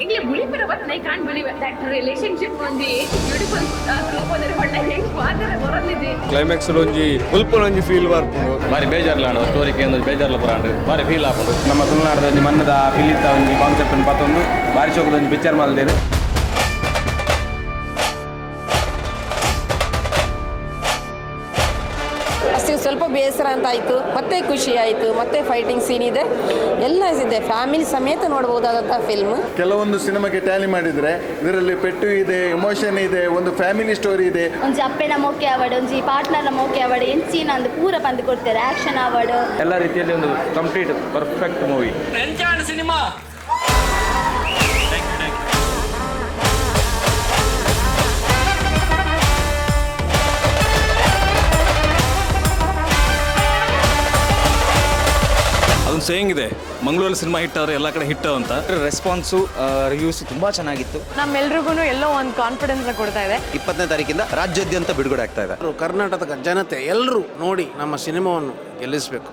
ఇంగ్లీ బులిపిన but I can't believe that relationship ఉంది beautiful ರೂಪದಲ್ಲಿ ಹೊಳ್ಳೆ ಹೆಂಗ್ ಮಾತ್ರ ಬರಲಿದೆ ಕ್ಲೈಮ್ಯಾಕ್ಸ್ ಒಂಜಿ ಉಲ್ಪನೊಂಜಿ ಫೀಲ್ ಬರ್ಪುಂಡು ಬಾರಿ ಬೇಜಾರ್ಲಾಂಡು ಸ್ಟೋರಿಗೆ ಒಂದು ಬೇಜಾರ್ಲ ಬರಾಂಡು ಬಾರಿ ಫೀಲ್ ಆಪುಂಡು ನಮ್ಮ ತುಳುನಾಡದ ಒಂಜಿ ಮನ್ನದ ಫಿಲಿತ ಒಂಜಿ ಕಾನ್ಸೆಪ್ಟ್ ಅನ್ನು ಪತ್ತೊಂದು ಬಾರಿ ಶೋಕದ ಒಂಜಿ ಪಿಕ್ಚರ್ ಮಲ್ದೇರು. ಸ್ವಲ್ಪ ಬೇಸರ ಅಂತ ಆಯಿತು, ಮತ್ತೆ ಖುಷಿ ಆಯಿತು, ಮತ್ತೆ ಫೈಟಿಂಗ್ ಸೀನ್ ಇದೆ, ಎಲ್ಲ ಇದೆ. ಫ್ಯಾಮಿಲಿ ಸಮೇತ ನೋಡಬಹುದಾದಂಥ ಫಿಲ್ಮ್. ಕೆಲವೊಂದು ಸಿನಿಮಾಗೆ ಟ್ಯಾಲಿ ಮಾಡಿದರೆ ಇದರಲ್ಲಿ ಪೆಟ್ಟು ಇದೆ, ಎಮೋಷನ್ ಇದೆ, ಒಂದು ಫ್ಯಾಮಿಲಿ ಸ್ಟೋರಿ ಇದೆ. ಒಂಜಿ ಅಪ್ಪೆನ ಮೋಕೆ ಅವಾರ್ಡ್, ಒಂಜಿ ಪಾರ್ಟ್ನರ್ನ ಮೋಕೆ ಅವಾರ್ಡ್, ಎಂಚಿನ ಒಂದು ಪೂರ ಪಂದು ಕೊಡ್ತಾರೆ. ಆಕ್ಷನ್ ಅವಾರ್ಡ್ ಎಲ್ಲ ರೀತಿಯಲ್ಲಿ ಒಂದು ಕಂಪ್ಲೀಟ್ ಪರ್ಫೆಕ್ಟ್ ಮೂವಿ. ಸಿನಿಮಾ ಅದೊಂದು ಸೇಯಿಂಗ್ ಇದೆ, ಮಂಗಳೂರಲ್ಲಿ ಸಿನಿಮಾ ಹಿಟ್ ಆದ್ರೆ ಎಲ್ಲ ಕಡೆ ಹಿಟ್ ಅಂತ. ರೆಸ್ಪಾನ್ಸು ರಿವ್ಯೂಸ್ ತುಂಬ ಚೆನ್ನಾಗಿತ್ತು. ನಮ್ಮೆಲ್ರಿಗೂ ಎಲ್ಲೋ ಒಂದು ಕಾನ್ಫಿಡೆನ್ಸ್ ಕೊಡ್ತಾ ಇದೆ. 20ನೇ ತಾರೀಕಿಂದ ರಾಜ್ಯಾದ್ಯಂತ ಬಿಡುಗಡೆ ಆಗ್ತಾ ಇದೆ. ಕರ್ನಾಟಕದ ಜನತೆ ಎಲ್ಲರೂ ನೋಡಿ ನಮ್ಮ ಸಿನಿಮಾವನ್ನು ಗೆಲ್ಲಿಸಬೇಕು.